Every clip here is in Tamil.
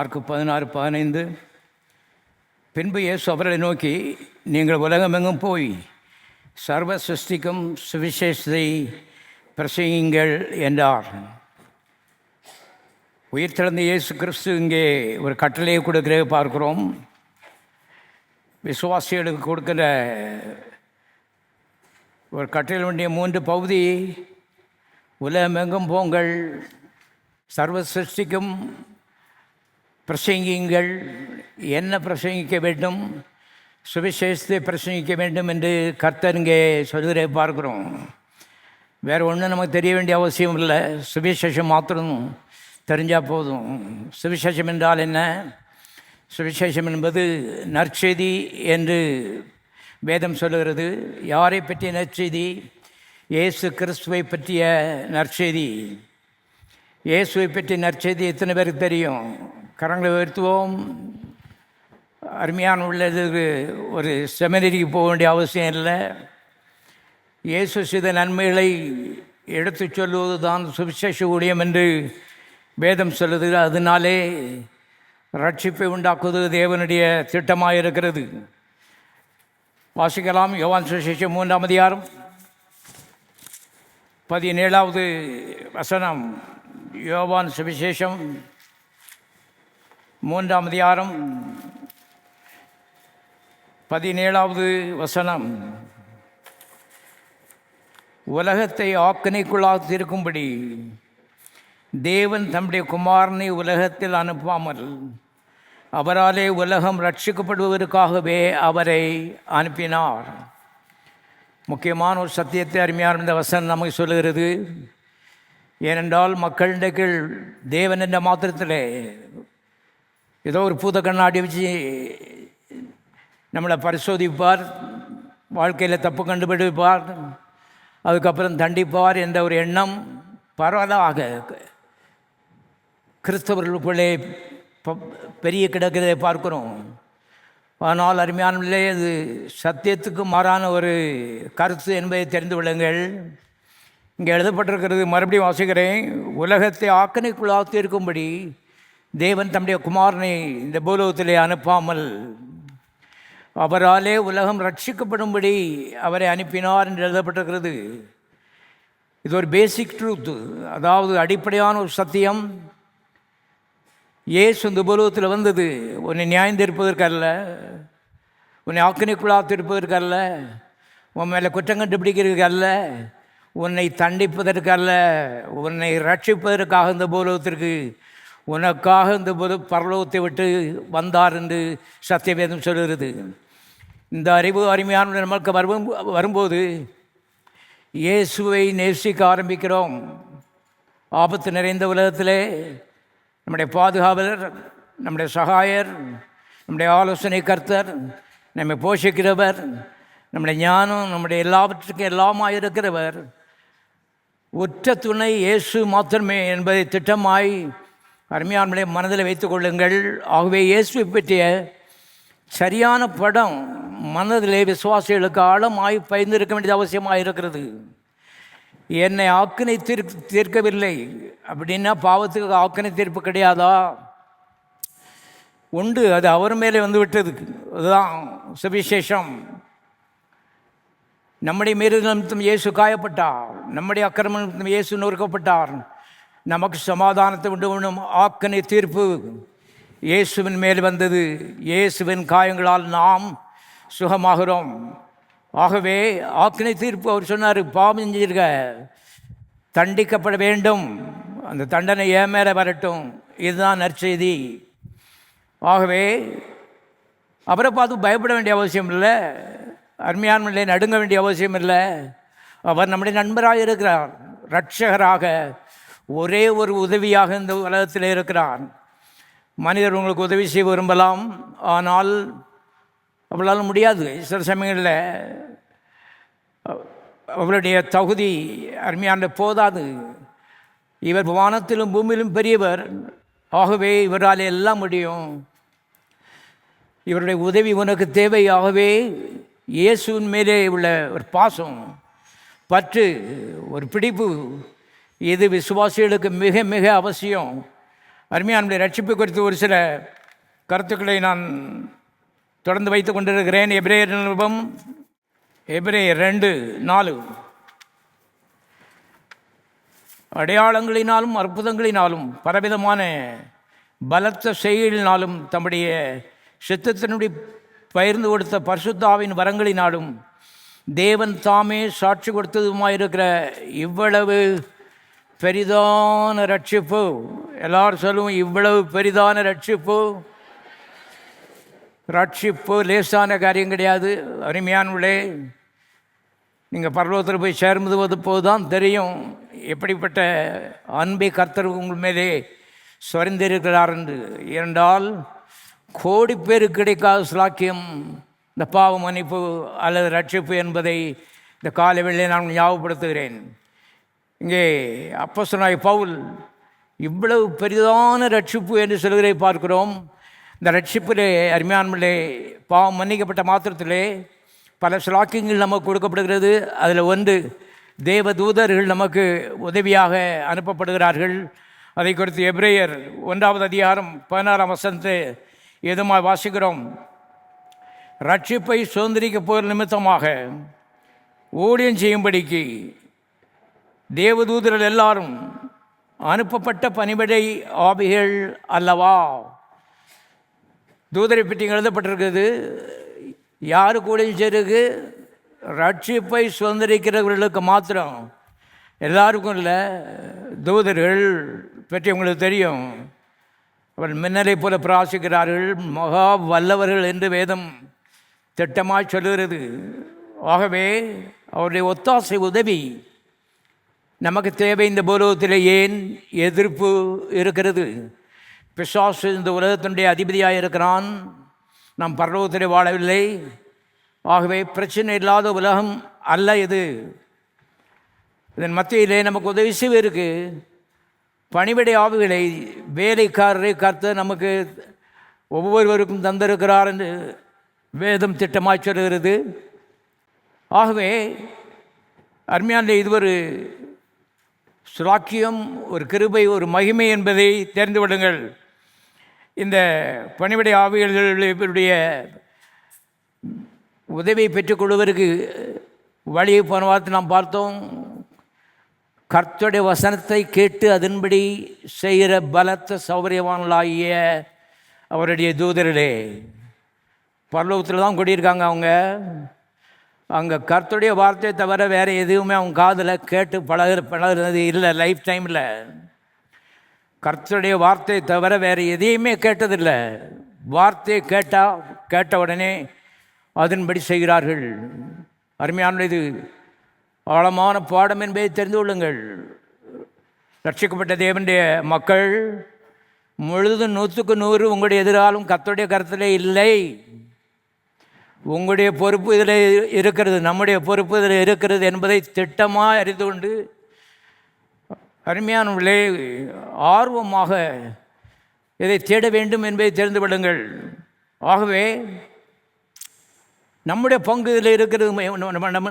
மார்க்கு 16:15. பின்பு இயேசு அவர்களை நோக்கி, நீங்கள் உலகமெங்கும் போய் சர்வ சிருஷ்டிக்கும் சுவிசேஷத்தை பிரசங்கியுங்கள் என்றார். உயிர்த்தெழுந்த இயேசு கிறிஸ்து இங்கே ஒரு கட்டளையை கொடுக்கிறத பார்க்கிறோம். விசுவாசிகளுக்கு கொடுக்கிற ஒரு கட்டளை வேண்டிய 3 பகுதி: உலகமெங்கும் போங்கள், சர்வ சிருஷ்டிக்கும் பிரசங்கியுங்கள். என்ன பிரசங்கிக்க வேண்டும்? சுவிசேஷத்தை பிரசங்கிக்க வேண்டும் என்று கர்த்தர் இங்கே சொல்கிறதை பார்க்கிறோம். வேறு ஒன்றும் நமக்கு தெரிய வேண்டிய அவசியம் இல்லை. சுவிசேஷம் மாத்திரம் தெரிஞ்சால் போதும். சுவிசேஷம் என்றால் என்ன? சுவிசேஷம் என்பது நற்செய்தி என்று வேதம் சொல்லுகிறது. யாரை பற்றிய நற்செய்தி? இயேசு கிறிஸ்துவை பற்றிய நற்செய்தி. இயேசுவை பற்றிய நற்செய்தி எத்தனை பேருக்கு தெரியும்? கரங்களை உயர்த்துவோம். அருமையான உள்ளது. ஒரு செமினரிக்கு போக வேண்டிய அவசியம் இல்லை. இயேசு செய்த நன்மைகளை எடுத்து சொல்லுவது தான் சுவிசேஷ ஊழியம் என்று வேதம் சொல்லுது. அதனாலே ரட்சிப்பை உண்டாக்குவது தேவனுடைய திட்டமாக இருக்கிறது. வாசிக்கலாம். யோவான் சுவிசேஷம் 3ஆம் அதிகாரம் 17வது வசனம். யோவான் சுவிசேஷம் 3ஆம் அதிகாரம் 17வது வசனம். உலகத்தை ஆக்கினைக்குள்ளாத்திருக்கும்படி தேவன் தம்முடைய குமாரனை உலகத்தில் அனுப்பாமல் அவராலே உலகம் ரட்சிக்கப்படுவதற்காகவே அவரை அனுப்பினார். முக்கியமான ஒரு சத்தியத்தை அருமையான இந்த வசனம் நமக்கு சொல்லுகிறது. ஏனென்றால் மக்களுடைய கீழ் தேவன் என்ற மாத்திரத்தில் ஏதோ ஒரு பூத கண்ணாடி வச்சு நம்மளை பரிசோதிப்பார், வாழ்க்கையில் தப்பு கண்டுபிடிப்பார், அதுக்கப்புறம் தண்டிப்பார் என்ற ஒரு எண்ணம் பரவலாக கிறிஸ்தவர்களுக்குள்ளே பெரிய கிடக்கிறதை பார்க்கிறோம். ஆனால் அருமையானே, அது சத்தியத்துக்கு மாறான ஒரு கருத்து என்பதை தெரிந்து கொள்ளுங்கள். இங்கே எழுதப்பட்டிருக்கிறது, மறுபடியும் வாசிக்கிறேன். உலகத்தை ஆக்கினைக்குள்ளாத்தி இருக்கும்படி தேவன் தம்முடைய குமாரனை இந்த பூலோகத்திலே அனுப்பாமல் அவராலே உலகம் ரட்சிக்கப்படும்படி அவரை அனுப்பினார் என்று எழுதப்பட்டிருக்கிறது. இது ஒரு பேசிக் ட்ரூத், அதாவது அடிப்படையான ஒரு சத்தியம். இயேசு இந்த பூலோகத்தில் வந்தது உன்னை நியாயந்திருப்பதற்கல்ல, உன்னை ஆக்கினைக்குள்ளாத்திருப்பதற்கல்ல, உன் மேலே குற்றம் கண்டுபிடிக்கிறதுக்கு அல்ல, உன்னை தண்டிப்பதற்கல்ல, உன்னை ரட்சிப்பதற்காக இந்த பூலோகத்திற்கு உனக்காக இந்த பரலோகத்தை விட்டு வந்தார் என்று சத்தியவேதம் சொல்கிறது. இந்த அறிவு அருமையான நம்மளுக்கு வரும்போது இயேசுவை நேசிக்க ஆரம்பிக்கிறோம். ஆபத்து நிறைந்த உலகத்திலே நம்முடைய பாதுகாவலர், நம்முடைய சகாயர், நம்முடைய ஆலோசனை கர்த்தர், நம்மை போஷிக்கிறவர், நம்முடைய ஞானம், நம்முடைய எல்லாவற்றுக்கும் எல்லாமாய் இருக்கிறவர், உற்ற துணை இயேசு மாத்திரமே என்பதை திட்டமாய் அருமையானுடைய மனதில் வைத்துக் கொள்ளுங்கள். ஆகவே இயேசுவை பற்றிய சரியான படம் மனதிலே விசுவாசிகளுக்கு ஆழமாய் பயந்திருக்க வேண்டியது அவசியமாக இருக்கிறது. என்னை ஆக்கினை தீர்க்கவில்லை அப்படின்னா பாவத்துக்கு ஆக்கினை தீர்ப்பு கிடையாதா? உண்டு, அது அவர் மேலே வந்து விட்டது. அதுதான் சுவிசேஷம். நம்முடைய மீறுதல் நிமித்தம் இயேசு காயப்பட்டார், நம்முடைய அக்கிரமம் நிமித்தம் இயேசு நொறுக்கப்பட்டார். நமக்கு சமாதானத்தை உண்டு பண்ணும் ஆக்கினை தீர்ப்பு இயேசுவின் மேல் வந்தது. இயேசுவின் காயங்களால் நாம் சுகமாகிறோம். ஆகவே ஆக்கினை தீர்ப்பு அவர் சொன்னார், பாவம் செஞ்சிருக்க தண்டிக்கப்பட வேண்டும், அந்த தண்டனை ஏன் மேலே வரட்டும். இதுதான் நற்செய்தி. ஆகவே அவரை பார்த்து பயப்பட வேண்டிய அவசியம் இல்லை, அருமையான நடுங்க வேண்டிய அவசியம் இல்லை. அவர் நம்முடைய நண்பராக இருக்கிறார், இரட்சகராக, ஒரே ஒரு உதவியாக இந்த உலகத்தில் இருக்கிறார். மனிதர் உங்களுக்கு உதவி செய்ய விரும்பலாம், ஆனால் அவளால் முடியாது. சில சமயங்களில் அவருடைய தகுதி அருமையான போதாது. இவர் வானத்திலும் பூமியிலும் பெரியவர், ஆகவே இவரால் எல்லாம் முடியும். இவருடைய உதவி உனக்கு தேவை. ஆகவே இயேசுவின் மேலே உள்ள ஒரு பாசம், பற்று, ஒரு பிடிப்பு, இது விசுவாசிகளுக்கு மிக மிக அவசியம். அருமையானுடைய ரட்சிப்பு குறித்து ஒரு சில கருத்துக்களை நான் தொடர்ந்து வைத்து கொண்டிருக்கிறேன். எபிரேயர் நிருபம் எபிரேயர் 2:4 அடையாளங்களினாலும் அற்புதங்களினாலும் பலவிதமான பலத்த செய்கைகளினாலும் தம்முடைய சித்தத்தினுடைய பகிர்ந்து கொடுத்த பரிசுத்தாவின் வரங்களினாலும் தேவன் தாமே சாட்சி கொடுத்ததுமாயிருக்கிற இவ்வளவு பெரிதான ரட்சிப்பு, எல்லாரும் சொல்லுவோம், இவ்வளவு பெரிதான ரட்சிப்பு லேசான காரியம் கிடையாது. அருமையானவர்களே, நீங்கள் பரலோகத்தில் போய் சேர்ந்து போது தான் தெரியும் எப்படிப்பட்ட அன்பை கர்த்தர் உங்கள் மேலே சொரிந்திருக்கிறார் என்று. இரண்டால் கோடி பேருக்கு கிடைக்காத ஸ்லாக்கியம் இந்த பாவ மன்னிப்பு அல்லது ரட்சிப்பு என்பதை இந்த காலை வேளையிலே நான் ஞாபகப்படுத்துகிறேன். இங்கே அப்போஸ்தலனாகிய பவுல் இவ்வளவு பெரிதான ரட்சிப்பு என்று சொல்கிறதை பார்க்கிறோம். இந்த ரட்சிப்பிலே அருமையானவர்களே, பாவம் மன்னிக்கப்பட்ட மாத்திரத்திலே பல ஸ்லாக்கியங்கள் நமக்கு கொடுக்கப்படுகிறது. அதில் ஒன்று, தேவ தூதர்கள் நமக்கு உதவியாக அனுப்பப்படுகிறார்கள். அதை குறித்து எபிரேயர் 1:16 எதுமாய் வாசிக்கிறோம். ரட்சிப்பை சுதந்திரிக்கப் போகிற நிமித்தமாக ஊழியம் செய்யும்படிக்கு தேவதூதர்கள் எல்லாரும் அனுப்பப்பட்ட பணிவிடை ஆவிகள் அல்லவா. தூதரை பற்றி எழுதப்பட்டிருக்கிறது. யாருக்கு ஊழியம் செய்யிருக்கு? ரட்சிப்பை சுதந்திரிக்கிறவர்களுக்கு மாத்திரம், எல்லாருக்கும் இல்லை. தூதர்கள் பற்றி உங்களுக்கு தெரியும். அவர் மின்னலை போல பிரகாசிக்கிறார்கள், மகா வல்லவர்கள் என்று வேதம் திட்டமாக சொல்லுகிறது. ஆகவே அவருடைய ஒத்தாசை உதவி நமக்கு தேவை. இந்த பூலோகத்தில் ஏன் எதிர்ப்பு இருக்கிறது? பிசாசு இந்த உலகத்தினுடைய அதிபதியாக இருக்கிறான். நாம் பரலோகத்தில் வாழவில்லை. ஆகவே பிரச்சனை இல்லாத உலகம் அல்ல இது. இதன் மத்தியிலே நமக்கு உதவி செய்வதற்கு பணிவிடை ஆவிகளை, வேலைக்காரரை கர்த்தர் நமக்கு ஒவ்வொருவருக்கும் தந்திருக்கிறார் என்று வேதம் திட்டமாய் சொல்கிறது. ஆகவே அருமையான இது ஒரு சுலாக்கியம், ஒரு கிருபை, ஒரு மகிமை என்பதை தெரிந்து விடுங்கள். இந்த பணிவிடை ஆவிகளுடைய உதவியை பெற்றுக்கொள்வதற்கு வழியை போன வாரத்தை நாம் பார்த்தோம். கர்த்தருடைய வசனத்தை கேட்டு அதன்படி செய்கிற பலத்த சௌகரியவான்களாகிய அவருடைய தூதர்களே பரலோகத்தில் தான் கூடியிருக்காங்க. அங்கே கர்த்தருடைய வார்த்தையை தவிர வேறு எதுவுமே அவங்க காதில் கேட்டு பழகிறது இல்லை. லைஃப் டைமில் கர்த்தருடைய வார்த்தையை தவிர வேறு எதையுமே கேட்டதில்லை. வார்த்தையை கேட்ட உடனே அதன்படி செய்கிறார்கள். அருமையான இது ஆழமான பாடம் என்பதை தெரிந்து கொள்ளுங்கள். ரட்சிக்கப்பட்ட தேவனுடைய மக்கள் முழுதும் 100% உங்களுடைய எதிராலும் கர்த்தருடைய கருத்திலே இல்லை. உங்களுடைய பொறுப்பு இதில் இருக்கிறது, நம்முடைய பொறுப்பு இதில் இருக்கிறது என்பதை திட்டமாக அறிந்து கொண்டு அருமையானவர்களே, ஆர்வமாக இதை தேட வேண்டும் என்பதை தெரிந்து விடுங்கள். ஆகவே நம்முடைய பங்கு இதில் இருக்கிறது.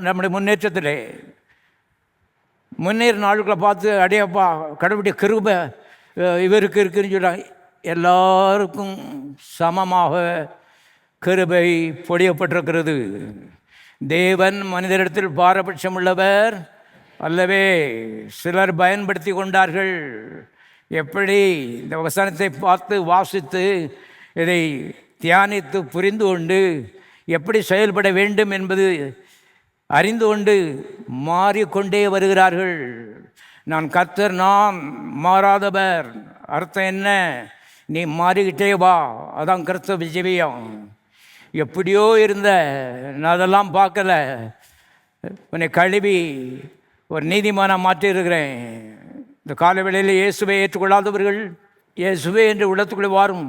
நம்முடைய முன்னேற்றத்தில் முன்னேற நாட்களை பார்த்து அடையப்பா கடவுளுடைய கிருபை இவருக்கு இருக்குன்னு சொல்கிறாங்க. எல்லாருக்கும் சமமாக கிருபை பொழியப்பட்டிருக்கிறது. தேவன் மனிதரிடத்தில் பாரபட்சம் உள்ளவர் அல்லவே. சிலர் பயன்படுத்தி கொண்டார்கள். எப்படி இந்த வசனத்தை பார்த்து வாசித்து இதை தியானித்து புரிந்து கொண்டு எப்படி செயல்பட வேண்டும் என்பது அறிந்து கொண்டு மாறிக்கொண்டே வருகிறார்கள். நான் கர்த்தர், நான் மாறாதவர். அர்த்தம் என்ன? நீ மாறிக்கிட்டே வா, அதான் கிறிஸ்தவ விஜயம். எப்படியோ இருந்த நான் அதெல்லாம் பார்க்கல, உன்னை கழுவி ஒரு நீதிமானாக மாற்றியிருக்கிறேன். இந்த காலவேளையில் இயேசுவை ஏற்றுக்கொள்ளாதவர்கள் இயேசுவே என்று உள்ளத்துக்குள்ளே வாரும்.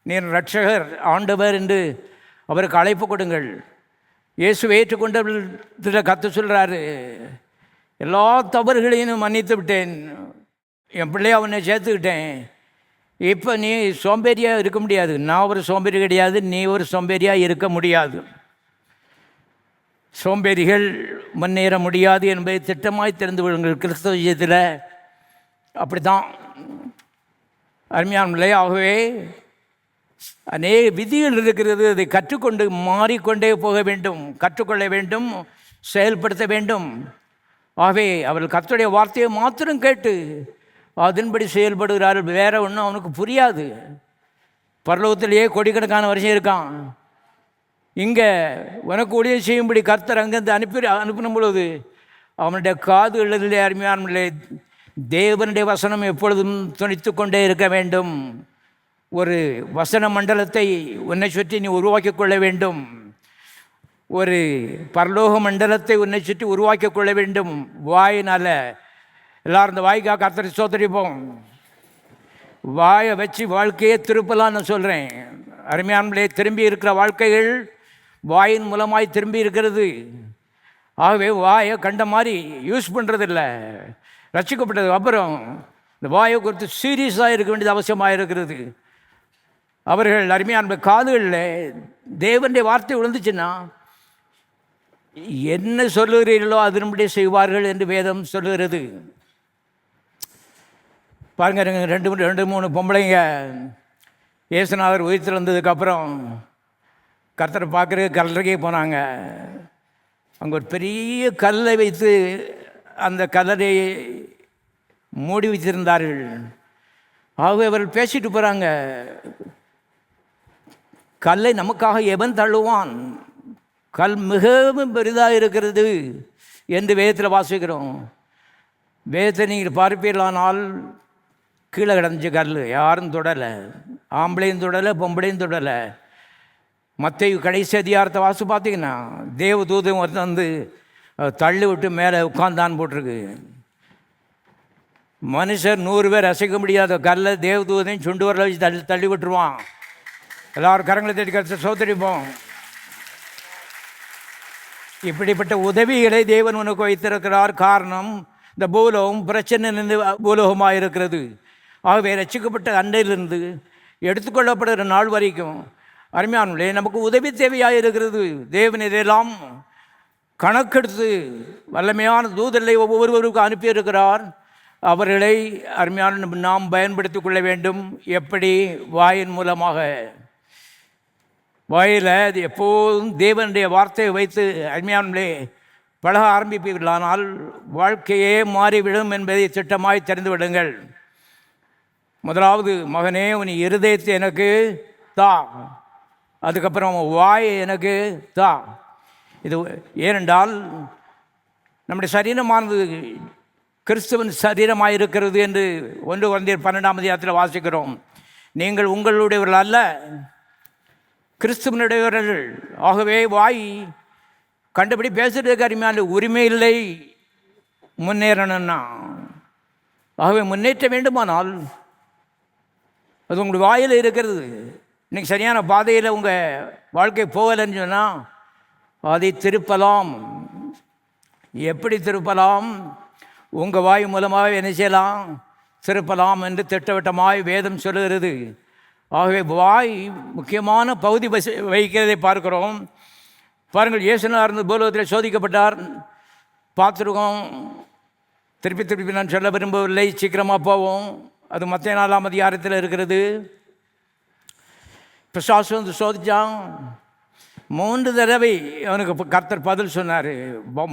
நீர் ரட்சகர், ஆண்டவர் என்று அவருக்கு அழைப்பு கொடுங்கள். இயேசுவை ஏற்றுக்கொண்டவர்கள் கர்த்தர் சொல்கிறாரு, எல்லா தவறுகளையும் மன்னித்து விட்டேன், என் பிள்ளையை அவனை சேர்த்துக்கிட்டேன். இப்போ நீ சோம்பேறியாக இருக்க முடியாது. நான் ஒரு சோம்பேறி கிடையாது, நீ ஒரு சோம்பேறியாக இருக்க முடியாது. சோம்பேறிகள் முன்னேற முடியாது என்பதை திட்டமாய் தெரிந்து கொள்ளுங்கள். கிறிஸ்தவ விஷயத்தில் அப்படி தான். அருமையானவர்களே, ஆகவே அநேக விதிகள் இருக்கிறது. அதை கற்றுக்கொண்டு மாறிக்கொண்டே போக வேண்டும், கற்றுக்கொள்ள வேண்டும், செயல்படுத்த வேண்டும். ஆகவே அவர்கள் கர்த்தருடைய வார்த்தையை மாத்திரம் கேட்டு அதன்படி செயல்படுகிறார்கள். வேற ஒன்றும் அவனுக்கு புரியாது. பரலோகத்திலேயே கோடிக்கணக்கான வருஷம் இருக்கான். இங்கே உனக்கு ஊழியம் செய்யும்படி கர்த்தர் அங்கேருந்து அனுப்பின பொழுது அவனுடைய காதுகளிலே அருமையானவர்களே, தேவனுடைய வசனம் எப்பொழுதும் துணித்து கொண்டே இருக்க வேண்டும். ஒரு வசன மண்டலத்தை உன்னை சுற்றி நீ உருவாக்கி கொள்ள வேண்டும். ஒரு பரலோக மண்டலத்தை உன்னை சுற்றி உருவாக்கி கொள்ள வேண்டும். வாயினால் எல்லாரும் இந்த வாய்க்காக கர்த்தரை ஸ்தோத்திரிப்போம். வாயை வச்சு வாழ்க்கையே திருப்பலாம் நான் சொல்கிறேன். அருமையானவர்களே, திரும்பி இருக்கிற வாழ்க்கைகள் வாயின் மூலமாய் திரும்பி இருக்கிறது. ஆகவே வாயை கண்ட மாதிரி யூஸ் பண்ணுறதில்ல. ரட்சிக்கப்பட்டதுக்கு அப்புறம் இந்த வாயை குறித்து சீரியஸாக இருக்க வேண்டியது அவசியமாக இருக்கிறது. அவர்கள் அருமையான காதுகளில் தேவனுடைய வார்த்தை விழுந்துச்சுன்னா என்ன சொல்லுகிறீர்களோ அதன்படி செய்வார்கள் என்று வேதம் சொல்லுகிறது. பாருங்க, ரெண்டு மூணு பொம்பளைங்க இயேசுநாதர் உயிர்த்து வந்ததுக்கப்புறம் கர்த்தரை பார்க்குற கல்லறைக்கே போனாங்க. அங்கே ஒரு பெரிய கல்லை வைத்து அந்த கல்லறையை மூடி வைத்திருந்தார்கள். ஆகவே அவர்கள் பேசிட்டு போகிறாங்க, கல்லை நமக்காக எவன் தள்ளுவான், கல் மிகவும் பெரிதாக இருக்கிறது என்று வேதத்தில் வாசிக்கிறோம். வேதத்தை நீங்கள் பார்ப்பீர்களானால் கீழே கிடந்துச்சு கல், யாரும் தொடலை, ஆம்பளையும் தொடலை, பொம்பளையும் தொடலை. மத்தேயு கடைசி அதிகாரத்தை வாசி பார்த்தீங்கன்னா தேவதூதன் ஒருத்தன் வந்து தள்ளி விட்டு மேலே உட்கார்ந்தான் போட்டிருக்கு. மனுஷர் 100 பேர் அசைக்க முடியாத கல்லை தேவதூதன் சுண்டு வரல வச்சு தள்ளி விட்டுருவான். எல்லாரும் கரங்களை தேடி கருத்து சோதரிப்போம். இப்படிப்பட்ட உதவிகளை தேவன் உனக்கு வைத்திருக்கிறார். காரணம், இந்த பூலோகம் பிரச்சனை நின்று பூலோகமாக இருக்கிறது. ஆகவே ரட்சிக்கப்பட்ட அன்றையிலிருந்து எடுத்துக்கொள்ளப்படுகிற நாள் வரைக்கும் அருமையானவர்களே, நமக்கு உதவி தேவையாக இருக்கிறது. தேவன் இதையெல்லாம் கணக்கெடுத்து வல்லமையான தூதர்களை ஒவ்வொருவருக்கும் அனுப்பியிருக்கிறார். அவர்களை அருமையான நாம் பயன்படுத்தி கொள்ள வேண்டும். எப்படி? வாயின் மூலமாக. வாயில் அது எப்போதும் தேவனுடைய வார்த்தையை வைத்து அருமையானவர்களே பழக ஆரம்பிப்பீர்களானால் வாழ்க்கையே மாறிவிடும் என்பதை திட்டமாய் தெரிந்து விடுங்கள். முதலாவது, மகனே உன் இருதயத்தை எனக்கு தா, அதுக்கப்புறம் வாயை எனக்கு தா. இது ஏனென்றால் நம்முடைய சரீரமானது கிறிஸ்துவின் சரீரமாக இருக்கிறது என்று 1 கொரிந்தியர் 12ஆம் அதிகாரத்தில் வாசிக்கிறோம். நீங்கள் உங்களுடையவர்கள் அல்ல, கிறிஸ்துவனுடையவர்கள். ஆகவே வாய் கண்டுபிடி பேசுறதுக்கு அருமையான உரிமை இல்லை முன்னேறணும்னா. ஆகவே முன்னேற்ற வேண்டுமானால் அது உங்களுடைய வாயில் இருக்கிறது. இன்றைக்கி சரியான பாதையில் உங்கள் வாழ்க்கை போகலைன்னு சொன்னால் அதை திருப்பலாம். எப்படி திருப்பலாம்? உங்கள் வாய் மூலமாக என்ன செய்யலாம்? திருப்பலாம் என்று திட்டவட்டமாய் வேதம் சொல்லுகிறது. ஆகவே வாய் முக்கியமான பகுதி வகிக்கிறதை பார்க்கிறோம். பாருங்கள், இயேசுநாதர் இருந்த பூலோகத்தில் சோதிக்கப்பட்டார், பார்த்துருக்கோம். திருப்பி நான் சொல்ல விரும்பவில்லை, சீக்கிரமாக போவோம். அது மத்திய 4ஆம் அதிகாரத்தில் இருக்கிறது. பிசாசு வந்து சோதித்தான். 3 தடவை அவனுக்கு கர்த்தர் பதில் சொன்னார்.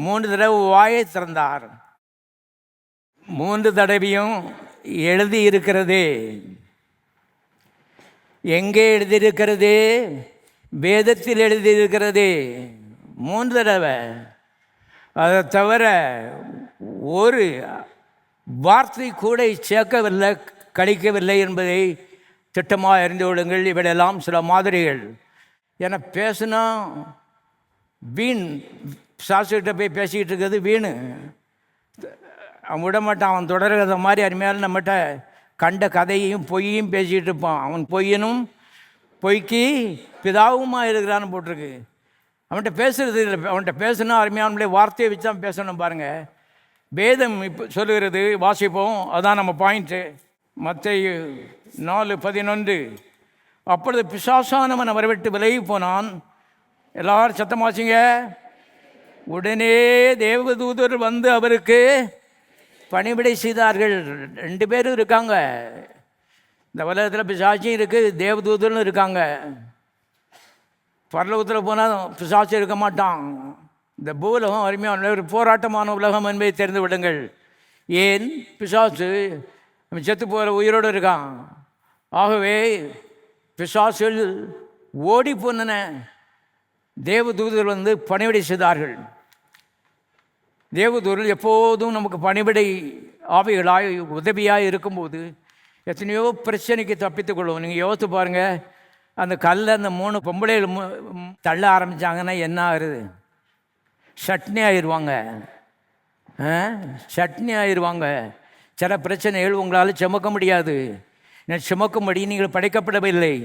3 தடவை வாயை திறந்தார். 3 தடவையும் எழுதி இருக்கிறது. எங்கே எழுதியிருக்கிறது? வேதத்தில் எழுதியிருக்கிறது. 3 தடவை. அதை தவிர ஒரு வார்த்தை கூட சேர்க்கவில்லை, கழிக்கவில்லை என்பதை திட்டமாக அறிந்து கொள்ளுங்கள். இவையெல்லாம் சில மாதிரிகள். ஏன்னா பேசுனா வீண். சாஸ்திரிகிட்ட போய் பேசிக்கிட்டு இருக்கிறது வீணு. அவன் விட மாட்டான். அவன் தொடர்கதை மாதிரி அருமையால் நம்மகிட்ட கண்ட கதையையும் பொய்யையும் பேசிக்கிட்டு இருப்பான். அவன் பொய்யனும் பொய்க்கு பிதாவுமாக இருக்கிறான்னு போட்டிருக்கு. அவன்கிட்ட பேசுகிறது இல்லை. அவன்கிட்ட பேசுனா அருமையானே வார்த்தையை வச்சு தான் பேசணும். பாருங்கள், வேதம் இப்போ சொல்லுகிறது, வாசிப்போம். அதான் நம்ம பாயிண்ட்டு. மத்தேயு 4:11. அப்பொழுது பிசாசானவன் அவரை விட்டு விலகி போனான். எல்லாரும் சத்தமாச்சிங்க. உடனே தேவதூதர் வந்து அவருக்கு பணிவிடை செய்தார்கள். 2 பேரும் இருக்காங்க. இந்த உலகத்தில் பிசாசும் இருக்குது, தேவதூதர்களும் இருக்காங்க. பரலோகத்தில் போனால் பிசாசு இருக்க மாட்டான். இந்த பூலகம் அருமையான ஒரு போராட்டமான உலகம் என்பதை தெரிந்து விடுங்கள். ஏன் பிசாசு செத்து போகிற உயிரோடு இருக்கான். ஆகவே பிசாசுகள் ஓடி போன தேவதூதர்கள் வந்து பணிவிடை செய்தார்கள். தேவதூதர்கள் எப்போதும் நமக்கு பணிவிடை ஆவிகளாய் உதவியாக இருக்கும்போது எத்தனையோ பிரச்சனைக்கு தப்பித்துக் கொள்வோம். நீங்கள் யோசித்து பாருங்கள், அந்த கல்லை அந்த 3 பொம்பளைகள் தள்ள ஆரம்பித்தாங்கன்னா என்ன ஆகுது? சட்னி ஆயிடுவாங்க, சட்னி ஆயிடுவாங்க. சில பிரச்சனைகள் உங்களால் சுமக்க முடியாது. சுமக்கும்படி நீங்கள் படைக்கப்படவில்லை.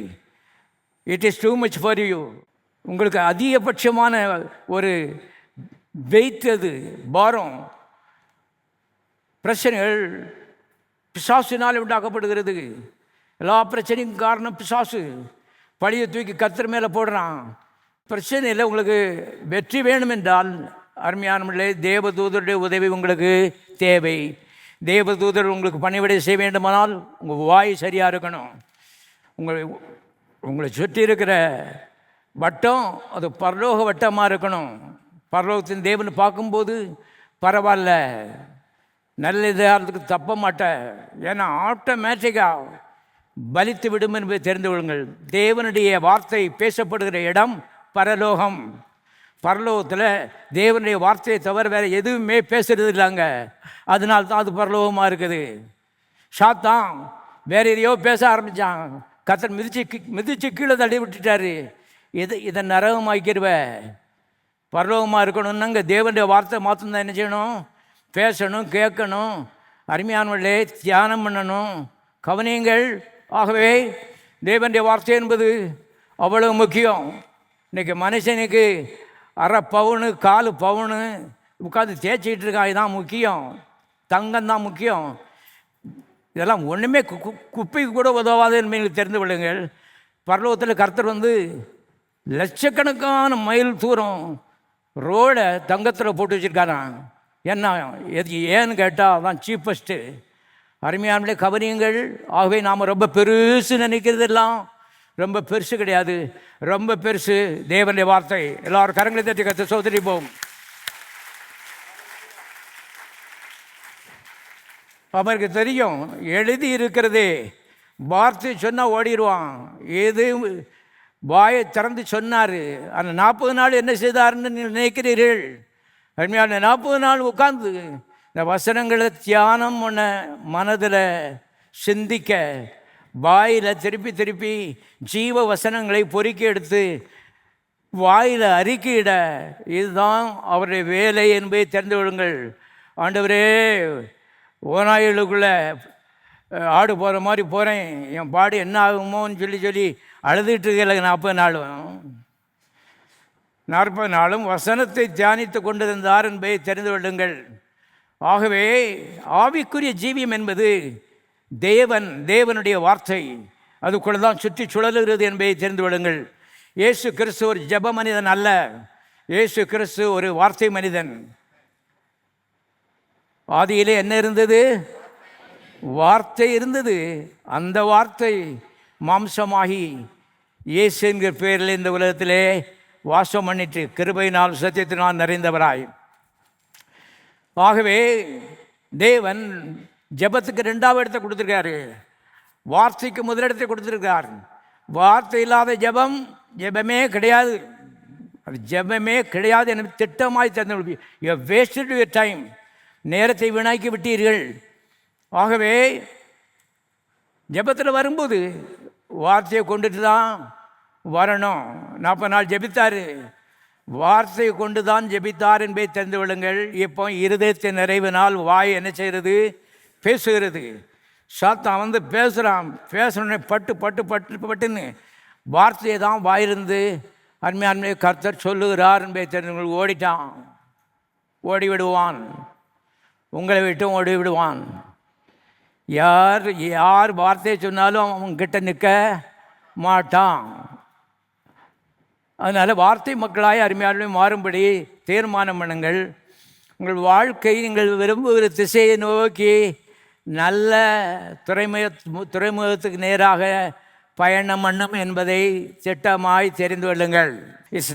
It is too much for you. உங்களுக்கு அதிகபட்சமான ஒரு வெயிட், அது பாரம். பிரச்சனைகள் பிசாசினால் உண்டாக்கப்படுகிறது. எல்லா பிரச்சனைக்கும் காரணம் பிசாசு. பழியை தூக்கி கர்த்தர் மேலே போடுறான். பிரச்சனையில் உங்களுக்கு வெற்றி வேணும் என்றால் அருமையானவர்களே, தேவதூதருடைய உதவி உங்களுக்கு தேவை. தேவதூதர் உங்களுக்கு பணிவிடை செய்ய வேண்டுமானால் உங்கள் வாய் சரியாக இருக்கணும். உங்களை சுற்றி இருக்கிற வட்டம் அது பரலோக வட்டமாக இருக்கணும். பரலோகத்தின் தேவனை பார்க்கும்போது பரவாயில்ல, நல்ல இதாகிறதுக்கு தப்ப மாட்டேன். ஏன்னா ஆட்டோமேட்டிக்காக பலித்து விடும் என்பதை தெரிந்து கொள்ளுங்கள். தேவனுடைய வார்த்தை பேசப்படுகிற இடம் பரலோகம். பரலோகத்தில் தேவனுடைய வார்த்தையை தவிர வேறு எதுவுமே பேசுறது இல்லைங்க. அதனால தான் அது பரலோகமாக இருக்குது. சாத்தான் வேறு எதையோ பேச ஆரம்பித்தான். கர்த்தர் மிதிச்சு கீழே தள்ளி விட்டுட்டாரு. இதை நரகமாக்கிடுவ. பரலோகமாக இருக்கணும்னாங்க தேவனுடைய வார்த்தை மாத்திரம் தான் என்ன செய்யணும்? பேசணும், கேட்கணும். அருமையானவர்களே, தியானம் பண்ணணும், கவனியுங்கள். ஆகவே தேவனுடைய வார்த்தை என்பது அவ்வளவு முக்கியம். இன்றைக்கி மனுஷனுக்கு அரை பவுனு 4 பவுனு உட்காந்து தேய்ச்சிக்கிட்டு இருக்கான். இதுதான் முக்கியம். தங்கம் தான் முக்கியம். இதெல்லாம் ஒன்றுமே குப்பைக்கு கூட உதவாது என்பதை தெரிந்து கொள்ளுங்கள். பரலோகத்தில் கர்த்தர் வந்து லட்சக்கணக்கான மைல் தூரம் ரோடை தங்கத்தில் போட்டு வச்சுருக்காரான். என்ன ஏன்னு கேட்டால் அதான் சீப்பஸ்ட்டு. அருமையானவர்களே, கவனியுங்கள். ஆகவே நாம் ரொம்ப பெருசு நினைக்கிறதெல்லாம் ரொம்ப பெருசு கிடையாது. ரொம்ப பெருசு தேவனுடைய வார்த்தை. எல்லாரும் கரங்களை தட்டி கற்று சோதரிப்போம். அவருக்கு தெரியும் எழுதி இருக்கிறதே. வார்த்தை சொன்னால் ஓடிடுவான். ஏது வாயை திறந்து சொன்னார். அந்த 40 நாள் என்ன செய்தார்ன்னு நினைக்கிறீர்கள்? அருமையான 40 நாள் உட்கார்ந்து இந்த வசனங்களை தியானம் பண்ண, மனதில் சிந்திக்க, வாயில் திருப்பி திருப்பி ஜீவ வசனங்களை பொறுக்கி எடுத்து வாயில் அறிக்கையிட, இதுதான் அவருடைய வேலை என்பதை தெரிந்து கொள்ளுங்கள். ஆண்டவரே, ஓநாய்களுக்குள்ளே ஆடு போகிற மாதிரி போகிறேன், என் பாடு என்ன ஆகுமோன்னு சொல்லி அழுதுகிட்டு இருக்கல. 40 நாளும் வசனத்தை தியானித்து கொண்டிருந்தார் என்பதை தெரிந்து கொள்ளுங்கள். ஆகவே ஆவிக்குரிய ஜீவியம் என்பது தேவனுடைய வார்த்தை. அதுக்குள்ள தான் சுற்றி சுழலுகிறது என்பதை தெரிந்து கொள்ளுங்கள். இயேசு கிறிஸ்து ஒரு ஜெப மனிதன் அல்ல. இயேசு கிறிஸ்து ஒரு வார்த்தை மனிதன். ஆதியிலே என்ன இருந்தது? வார்த்தை இருந்தது. அந்த வார்த்தை மாம்சமாகி இயேசு என்கிற பேரில் இந்த உலகத்திலே வாசம் பண்ணிட்டு கிருபையினால் சத்தியத்தினால் நிறைந்தவராய். ஆகவே தேவன் ஜெபத்துக்கு 2வது இடத்தை கொடுத்துருக்காரு, வார்த்தைக்கு முதலிடத்தை கொடுத்துருக்கார். வார்த்தை இல்லாத ஜெபமே கிடையாது. அது ஜெபமே கிடையாது என திட்டமாய் தந்து யூ வேஸ்டட் யுவர் டைம். நேரத்தை வீணாக்கி விட்டீர்கள். ஆகவே ஜெபத்தில் வரும்போது வார்த்தையை கொண்டுட்டு தான் வரணும். 40 நாள் ஜெபித்தார், வார்த்தையை கொண்டு தான் ஜெபித்தார் என்பதை தெரிந்து கொள்ளுங்கள். இப்போ இருதயத்தின் நிறைவினால் வாய் என்ன செய்கிறது? பேசுகிறது. சாத்தான் வந்து பேசுகிறோன்னே பட்டுன்னு வார்த்தையை தான் வாயிலிருந்து அருமையான்மை கர்த்தர் சொல்லுகிறார் என்பதை தெரிந்து ஓடிட்டான். ஓடி விடுவான், உங்களை விட்டும் ஓடி விடுவான். யார் வார்த்தையை சொன்னாலும் அவங்ககிட்ட நிற்க மாட்டான். அதனால் வார்த்தை மக்களாய் அருமையாலுமே மாறும்படி தீர்மானம் பண்ணுங்கள். உங்கள் வாழ்க்கை நீங்கள் விரும்புகிற திசையை நோக்கி நல்ல துறைமுகத்துக்கு நேராக பயணம் பண்ணும் என்பதை திட்டமாய் தெரிந்து கொள்ளுங்கள். It's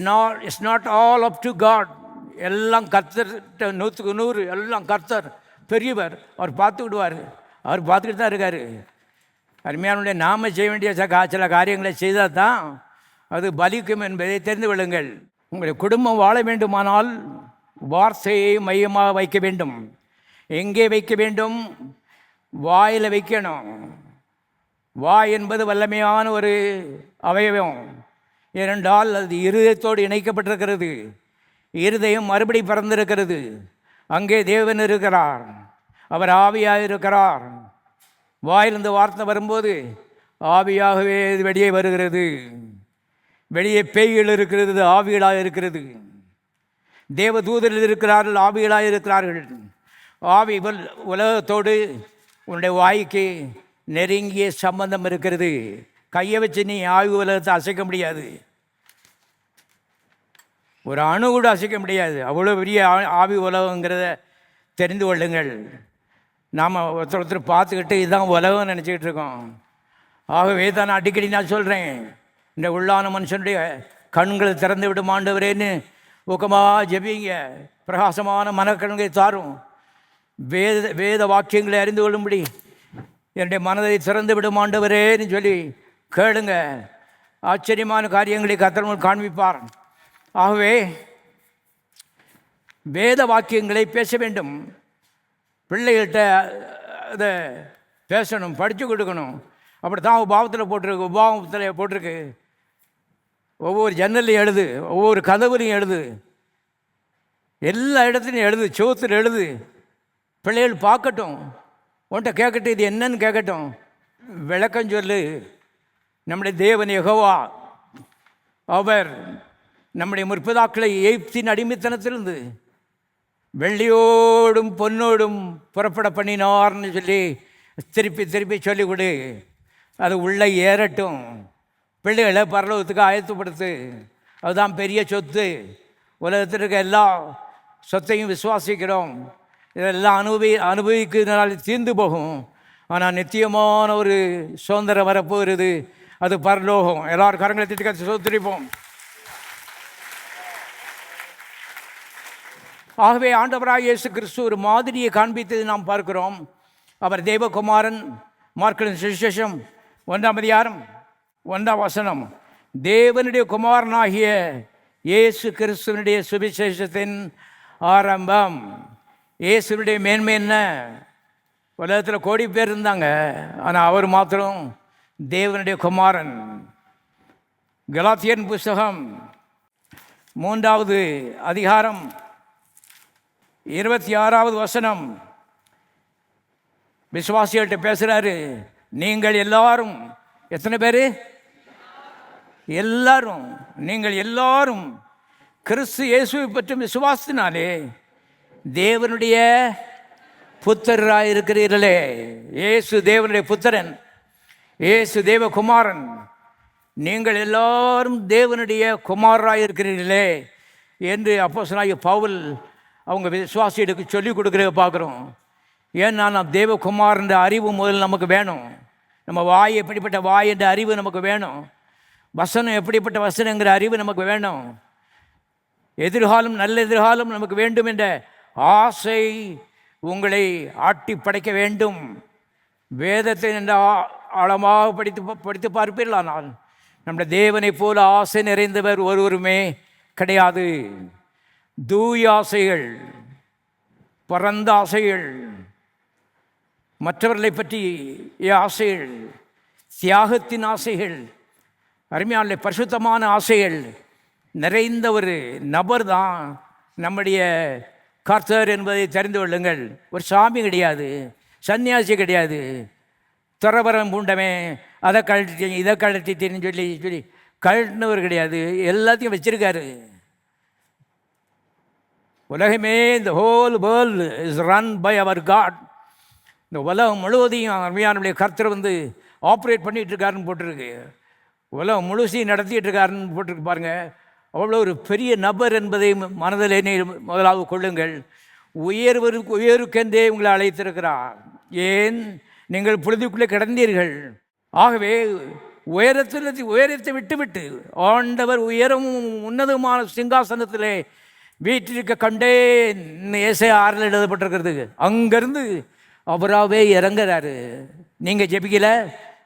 not all up to God. எல்லாம் கர்த்தர், 100க்கு 100 எல்லாம் கர்த்தர் பெரியவர், அவர் பார்த்துக்கிடுவார். அவர் பார்த்துக்கிட்டு தான் இருக்கார். அருமையானுடைய நாம செய்ய வேண்டிய சில காரியங்களை செய்தால் தான் அது பலிக்கும் என்பதை தெரிந்து கொள்ளுங்கள். உங்களுடைய குடும்பம் வாழ வேண்டுமானால் வார்த்தையை மையமாக வைக்க வேண்டும். எங்கே வைக்க வேண்டும்? வாயில் வைக்கணும். வாய் என்பது வல்லமையான ஒரு அவயவம். ஏனென்றால் அது இருதயத்தோடு இணைக்கப்பட்டிருக்கிறது. இருதயம் மறுபடி பிறந்திருக்கிறது. அங்கே தேவன் இருக்கிறார், அவர் ஆவியாக இருக்கிறார். வாயிலிருந்து வார்த்தை வரும்போது ஆவியாகவே இது வெளியே வருகிறது. வெளியே பேய்கள் இருக்கிறது, ஆவிகளாக இருக்கிறது. தேவ தூதர்கள் இருக்கிறார்கள், ஆவிகளாக இருக்கிறார்கள். ஆவி உலகத்தோடு உன்னுடைய வாய்க்கு நெருங்கிய சம்பந்தம் இருக்கிறது. கையை வச்சு நீ ஆவி உலகத்தை அசைக்க முடியாது. ஒரு அணு கூட அசைக்க முடியாது. அவ்வளோ பெரிய ஆவி உலகங்கிறத தெரிந்து கொள்ளுங்கள். நாம் ஒருத்தர் பார்த்துக்கிட்டு இதுதான் உலகம் நினச்சிக்கிட்டு இருக்கோம். ஆகவே தான் அடிக்கடி நான் சொல்கிறேன், இந்த உள்ளான மனுஷனுடைய கண்களை திறந்து விடும் ஆண்டவரேன்னு ஊக்கமாக ஜெபிங்க. பிரகாசமான மனக்கண்களை தாரும். வேத வாக்கியங்களை அறிந்து கொள்ளும்படி என்னுடைய மனதை திறந்து விடும் ஆண்டவரேன்னு சொல்லி கேளுங்க. ஆச்சரியமான காரியங்களை கர்த்தர் காண்பிப்பார். ஆகவே வேத வாக்கியங்களை பேச வேண்டும். பிள்ளைகள்கிட்ட அதை பேசணும், படித்து கொடுக்கணும். அப்படி தான் உபாவத்தில் போட்டிருக்கு. ஒவ்வொரு ஜன்னலையும் எழுது, ஒவ்வொரு கதவுலையும் எழுது, எல்லா இடத்துலையும் எழுது, சோத்தில் எழுது. பிள்ளைகள் பார்க்கட்டும், உன்கிட்ட கேட்கட்டும், இது என்னன்னு கேட்கட்டும். விளக்கம் சொல்லு. நம்முடைய தேவன் யெகோவா, அவர் நம்முடைய முற்பிதாக்களை எகிப்தின் அடிமைத்தனத்திலிருந்து வெள்ளியோடும் பொன்னோடும் புறப்பட பண்ணினார்னு சொல்லி திருப்பி திருப்பி சொல்லிக் கொடு. அது உள்ளே ஏறட்டும். பிள்ளைகளை பரலோகத்துக்கு ஆயத்தப்படுத்து. அதுதான் பெரிய சொத்து. உலகத்தில் இருக்க எல்லா சொத்தையும் விசுவாசிக்கிறோம். இதெல்லாம் அனுபவிக்கிறதுனால தீர்ந்து போகும். ஆனால் நித்தியமான ஒரு சுதந்திரம் வரப்போகிறது. அது பரலோகம். எல்லாரும் கரங்களை திட்டு சோத்திரிப்போம். ஆகவே ஆண்டவராக இயேசு கிறிஸ்து ஒரு மாதிரியை காண்பித்தது நாம் பார்க்கிறோம். அவர் தேவகுமாரன். மார்க்கின் சுவிசேஷம் 1ஆம் அதிகாரம் 1ஆம் வசனம். தேவனுடைய குமாரனாகிய இயேசு கிறிஸ்துவனுடைய சுவிசேஷத்தின் ஆரம்பம். இயேசுனுடைய மேன்மை என்ன? உலகத்தில் கோடி பேர் இருந்தாங்க, ஆனால் அவர் மாத்திரம் தேவனுடைய குமாரன். கலாத்தியன் புஸ்தகம் 3ஆவது அதிகாரம் 26ஆவது வசனம். விசுவாசிகள்கிட்ட பேசுகிறாரு. நீங்கள் எல்லாரும், எத்தனை பேர்? எல்லாரும். நீங்கள் எல்லாரும் கிறிஸ்து இயேசுவை பற்றி விசுவாசத்தினாலே தேவனுடைய புத்திரராக இருக்கிறீர்களே. இயேசு தேவனுடைய புத்திரன், இயேசு தேவகுமாரன். நீங்கள் எல்லாரும் தேவனுடைய குமாரராக இருக்கிறீர்களே என்று அப்போஸ்தலனாகிய பவுல் அவங்க விசுவாசிகளுக்கு சொல்லிக் கொடுக்குறத பார்க்குறோம். ஏன்னா நாம் தேவகுமாரன்ற அறிவு முதல்ல நமக்கு வேணும். நம்ம வாய் எப்படிப்பட்ட வாய் என்ற அறிவு நமக்கு வேணும். வசனம் எப்படிப்பட்ட வசனங்கிற அறிவு நமக்கு வேணும். எதிர்காலம், நல்ல எதிர்காலம் நமக்கு வேண்டும் என்ற ஆசை உங்களை ஆட்டி படைக்க வேண்டும். வேதத்தை என்ற ஆழமாக படித்து பார்ப்பீர்களானால் நம்முடைய தேவனை போல ஆசை நிறைந்தவர் ஒருவருமே கிடையாது. தூய ஆசைகள், பரந்த ஆசைகள், மற்றவர்களை பற்றி ஆசைகள், தியாகத்தின் ஆசைகள், அருமையான பரிசுத்தமான ஆசைகள் நிறைந்த ஒரு நபர் தான் நம்முடைய கர்த்தர் என்பதை தெரிந்து கொள்ளுங்கள். ஒரு சாமி கிடையாது, சன்னியாசி கிடையாது, துறவரம் பூண்டமே அதை கழட்டி இதை கழட்டின்னு சொல்லி சொல்லி கழட்டினவர் கிடையாது. எல்லாத்தையும் வச்சிருக்காரு. உலகமே, இந்த whole world is run by அவர் காட். இந்த உலகம் முழுவதையும் அருமையானுடைய கர்த்தர் ஆப்ரேட் பண்ணிகிட்டு இருக்காருன்னு போட்டிருக்கு. உலகம் முழுசையும் நடத்திட்டு இருக்காருன்னு போட்டிருக்கு பாருங்கள். அவ்வளோ ஒரு பெரிய நபர் என்பதை மனதிலே முதலாவது கொள்ளுங்கள். உயர்வுக்கென்றே உங்களை அழைத்திருக்கிறார். ஏன் நீங்கள் புழுதிக்குள்ளே கிடந்தீர்கள். ஆகவே உயரத்தை விட்டுவிட்டு ஆண்டவர் உயரமும் உன்னதமான சிங்காசனத்திலே வீட்டிற்கு கண்டேன். ஏசாயா 6 எழுதப்பட்டிருக்கிறது. அங்கேருந்து அவராகவே இறங்குறாரு. நீங்கள் ஜெபிக்கலை,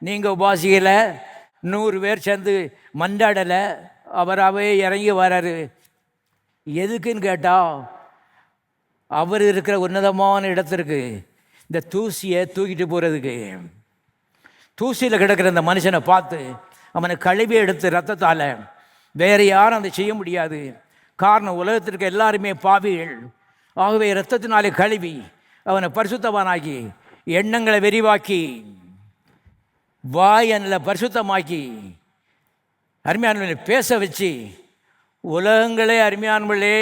நீங்கள் உபாசிக்கலை, 100 பேர் சேர்ந்து மண்டாடலை, அவராகவே இறங்கி வராரு. எதுக்குன்னு கேட்டால், அவர் இருக்கிற உன்னதமான இடத்திற்கு இந்த தூசியை தூக்கிட்டு போகிறதுக்கு. தூசியில் கிடக்கிற இந்த மனுஷனை பார்த்து அவனை கழுவி எடுத்து ரத்தத்தால் வேறு யாரும் அதை செய்ய முடியாது. காரணம், உலகத்திற்கு எல்லாருமே பாவிகள். ஆகவே இரத்தத்தினாலே கழுவி அவனை பரிசுத்தவானாக்கி, எண்ணங்களை விரிவாக்கி, வாயனில் பரிசுத்தமாக்கி, அருமையானவர்களை பேச வச்சு, உலகங்களே அருமையானவர்களே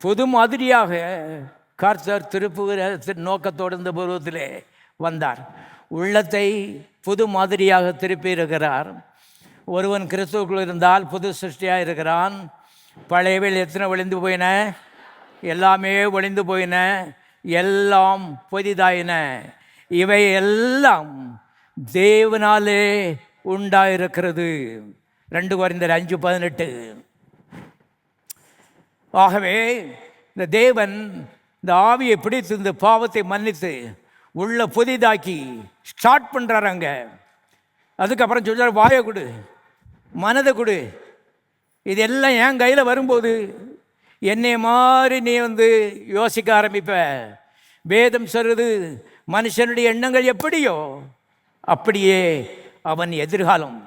பொது மாதிரியாக கர்த்தர் திருப்புகிற நோக்கத்தோடு இந்த பருவத்திலே வந்தார். உள்ளத்தை புது மாதிரியாக திருப்பி இருக்கிறார். ஒருவன் கிறிஸ்துவுக்குள் இருந்தால் புது சிருஷ்டியாக இருக்கிறான். பழையவில் எத்தனை ஒளிந்து போயின, எல்லாமே ஒளிந்து போயின, எல்லாம் புதிதாயின. இவை எல்லாம் தேவனாலே உண்டாயிருக்கிறது. 2 கொரிந்தியர் 5:18. ஆகவே இந்த தேவன் இந்த ஆவியை பிடித்து இந்த பாவத்தை மன்னித்து உள்ள புதிதாக்கி ஸ்டார்ட் பண்ணுறாங்க. அதுக்கப்புறம் சொல்கிறார், வாயை கொடு, மனதை கொடு. இதெல்லாம் என் கையில் வரும்போது என்னை மாதிரி நீ யோசிக்க ஆரம்பிப்ப. வேதம் சொல்லுது, மனுஷனுடைய எண்ணங்கள் எப்படியோ அப்படியே அவன் எதிர்காலம்.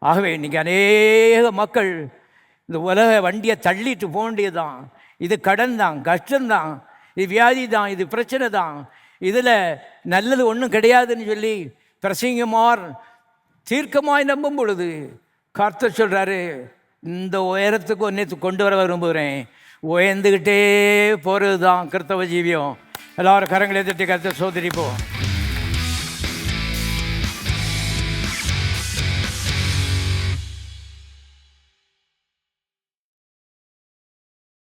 ஆகவே இன்றைக்கி அநேக மக்கள் இந்த உலக வண்டியை தள்ளிட்டு போக வேண்டியதுதான். இது கடன் தான், கஷ்டம்தான், இது வியாதி தான், இது பிரச்சனை தான், இதில் நல்லது ஒன்றும் கிடையாதுன்னு சொல்லி பிரசங்கமார் தீர்க்கமாய் நம்பும் பொழுது கர்த்தர் சொல்கிறாரு, இந்த உயரத்துக்கு ஒன்றே கொண்டு வர விரும்புகிறேன். உயர்ந்துக்கிட்டே போகிறது தான் கிறிஸ்தவ ஜீவியம். எல்லாரும் கரங்களை தட்டி கர்த்தர் சோதரிப்போம்.